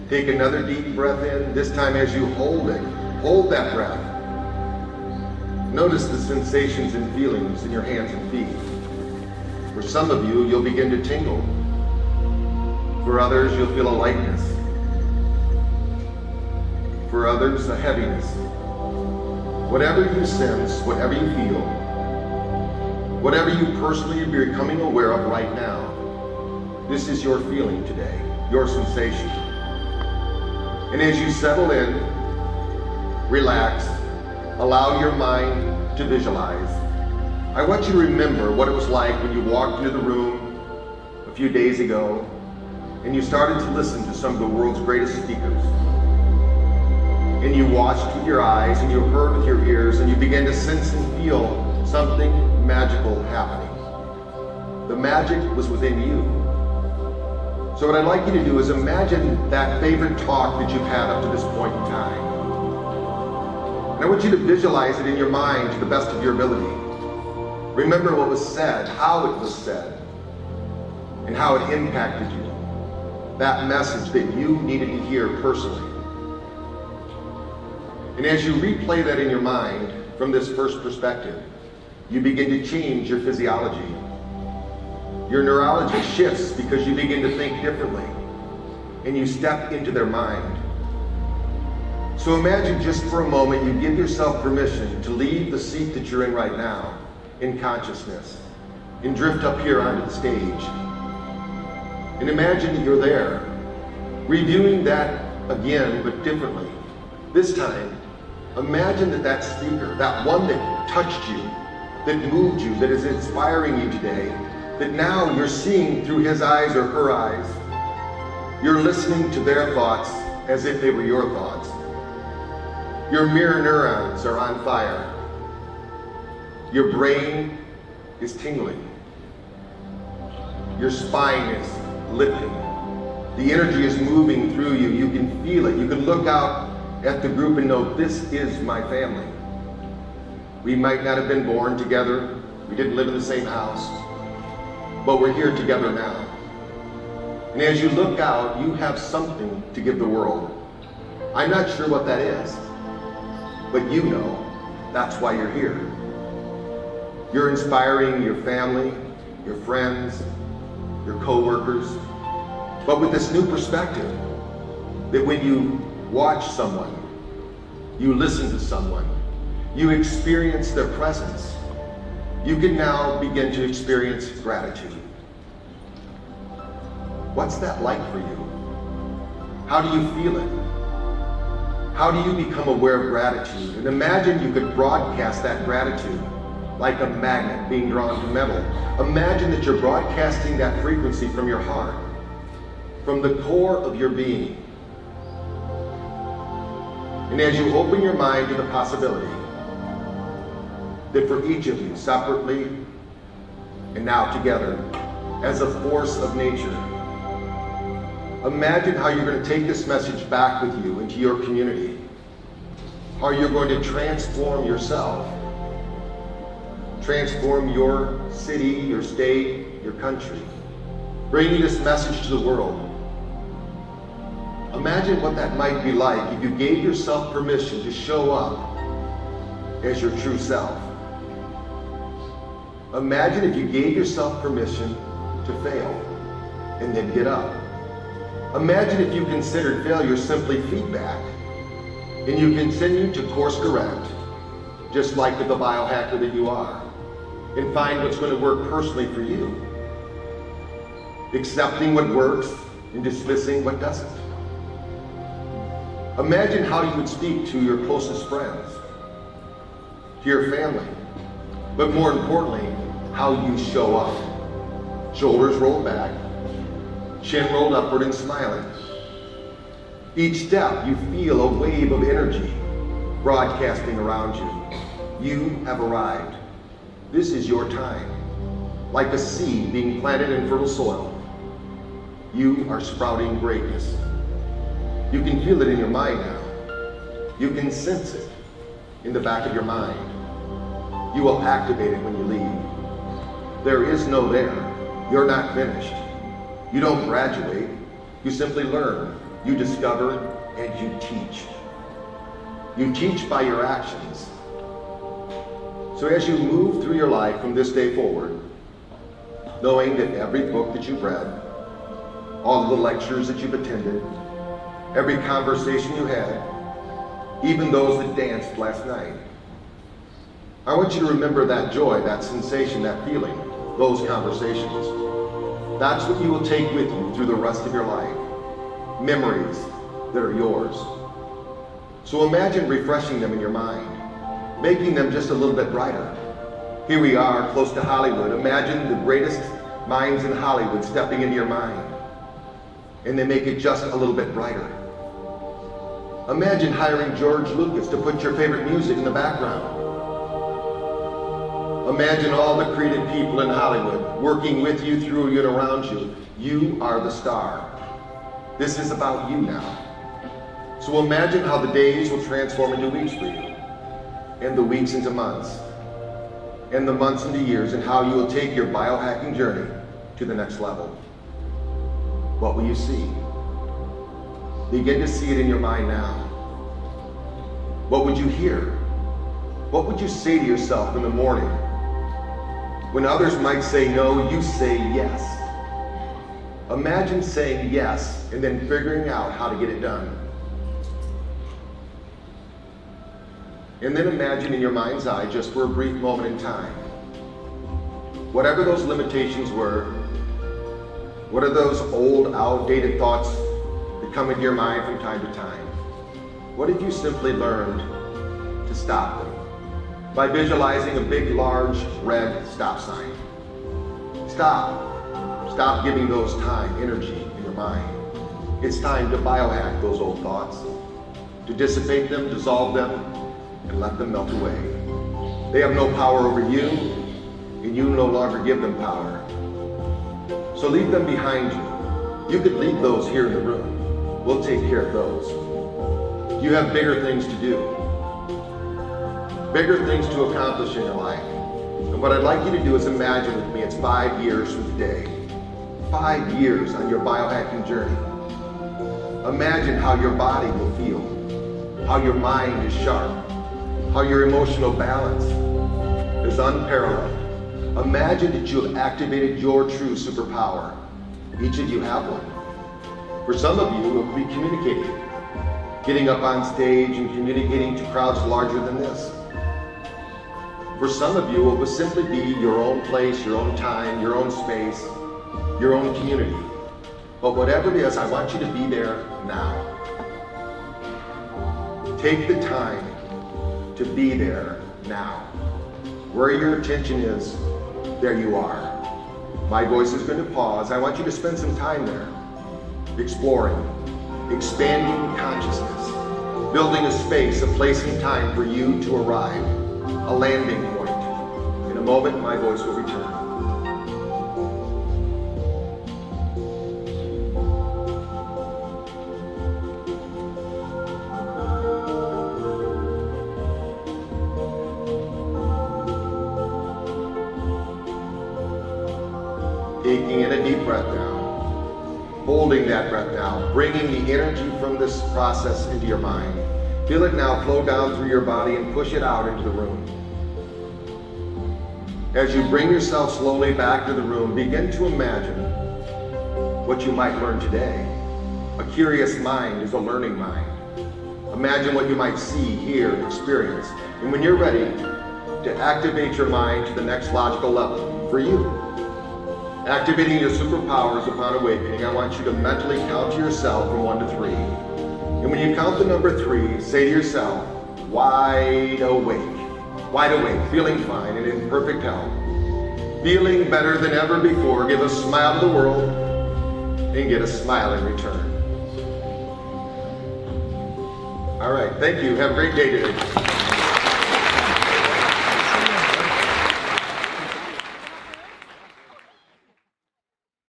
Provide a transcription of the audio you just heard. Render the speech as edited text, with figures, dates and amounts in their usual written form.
Take another deep breath in. This time as you hold it, hold that breath. Notice the sensations and feelings in your hands and feet. For some of you, you'll begin to tingle. For others, you'll feel a lightness. For others, a heaviness. Whatever you sense, whatever you feel, whatever you personally are becoming aware of right now, this is your feeling today, your sensation. And as you settle in, relax, allow your mind to visualize. I want you to remember what it was like when you walked into the room a few days ago and you started to listen to some of the world's greatest speakers. And you watched with your eyes and you heard with your ears and you began to sense and feel something magical happening. The magic was within you. So what I'd like you to do is imagine that favorite talk that you've had up to this point in time. And I want you to visualize it in your mind to the best of your ability. Remember what was said, how it was said, and how it impacted you. That message that you needed to hear personally. And as you replay that in your mind from this first perspective, you begin to change your physiology. Your neurology shifts because you begin to think differently and you step into their mind. So imagine just for a moment you give yourself permission to leave the seat that you're in right now in consciousness and drift up here onto the stage. And imagine that you're there, reviewing that again but differently. This time, imagine that that speaker, that one that touched you, that moved you, that is inspiring you today, that now you're seeing through his eyes or her eyes. You're listening to their thoughts as if they were your thoughts. Your mirror neurons are on fire. Your brain is tingling. Your spine is lifting. The energy is moving through you. You can feel it. You can look out at the group and know, this is my family. We might not have been born together. We didn't live in the same house. But we're here together now. And as you look out, you have something to give the world. I'm not sure what that is, but you know that's why you're here. You're inspiring your family, your friends, your co-workers, but with this new perspective that when you watch someone, you listen to someone, you experience their presence, you can now begin to experience gratitude. What's that like for you? How do you feel it? How do you become aware of gratitude? And imagine you could broadcast that gratitude like a magnet being drawn to metal. Imagine that you're broadcasting that frequency from your heart, from the core of your being. And as you open your mind to the possibility that for each of you, separately and now together, as a force of nature, imagine how you're going to take this message back with you into your community. How you're going to transform yourself, transform your city, your state, your country, bringing this message to the world. Imagine what that might be like if you gave yourself permission to show up as your true self. Imagine if you gave yourself permission to fail and then get up. Imagine if you considered failure simply feedback and you continue to course correct, just like with the biohacker that you are, and find what's going to work personally for you. Accepting what works and dismissing what doesn't. Imagine how you would speak to your closest friends, to your family, but more importantly, how you show up. Shoulders rolled back, chin rolled upward and smiling. Each step you feel a wave of energy broadcasting around you. You have arrived. This is your time. Like a seed being planted in fertile soil, you are sprouting greatness. You can feel it in your mind now. You can sense it in the back of your mind. You will activate it when you leave. There is no there. You're not finished. You don't graduate. You simply learn. You discover and you teach. You teach by your actions. So as you move through your life from this day forward, knowing that every book that you've read, all of the lectures that you've attended, every conversation you had, even those that danced last night, I want you to remember that joy, that sensation, that feeling, those conversations. That's what you will take with you through the rest of your life. Memories that are yours. So imagine refreshing them in your mind, making them just a little bit brighter. Here we are, close to Hollywood. Imagine the greatest minds in Hollywood stepping into your mind, and they make it just a little bit brighter. Imagine hiring George Lucas to put your favorite music in the background. Imagine all the creative people in Hollywood working with you, through you, and around you. You are the star. This is about you now. So imagine how the days will transform into weeks for you, and the weeks into months, and the months into years, and how you will take your biohacking journey to the next level. What will you see? Begin to see it in your mind now. What would you hear? What would you say to yourself in the morning? When others might say no, you say yes. Imagine saying yes and then figuring out how to get it done. And then imagine in your mind's eye, just for a brief moment in time, whatever those limitations were, what are those old, outdated thoughts that come into your mind from time to time? What if you simply learned to stop them by visualizing a big, large, red stop sign? Stop. Stop giving those time, energy in your mind. It's time to biohack those old thoughts, to dissipate them, dissolve them, and let them melt away. They have no power over you, and you no longer give them power. So leave them behind you. You could leave those here in the room. We'll take care of those. You have bigger things to do, bigger things to accomplish in your life. And what I'd like you to do is imagine with me, it's 5 years from today. 5 years on your biohacking journey. Imagine how your body will feel, how your mind is sharp, how your emotional balance is unparalleled. Imagine that you have activated your true superpower. Each of you have one. For some of you, it will be communicating, getting up on stage and communicating to crowds larger than this. For some of you, it will simply be your own place, your own time, your own space, your own community. But whatever it is, I want you to be there now. Take the time to be there now. Where your attention is, there you are. My voice is going to pause. I want you to spend some time there, exploring, expanding consciousness, building a space, a place and time for you to arrive, a landing point. In a moment, my voice will return. Taking in a deep breath now, holding that breath now, bringing the energy from this process into your mind. Feel it now flow down through your body and push it out into the room. As you bring yourself slowly back to the room, begin to imagine what you might learn today. A curious mind is a learning mind. Imagine what you might see, hear, experience. And when you're ready to activate your mind to the next logical level for you, activating your superpowers upon awakening, I want you to mentally count to yourself from 1 to 3. And when you count the number 3, say to yourself, wide awake, feeling fine and in perfect health, feeling better than ever before. Give a smile to the world and get a smile in return. All right, thank you. Have a great day today.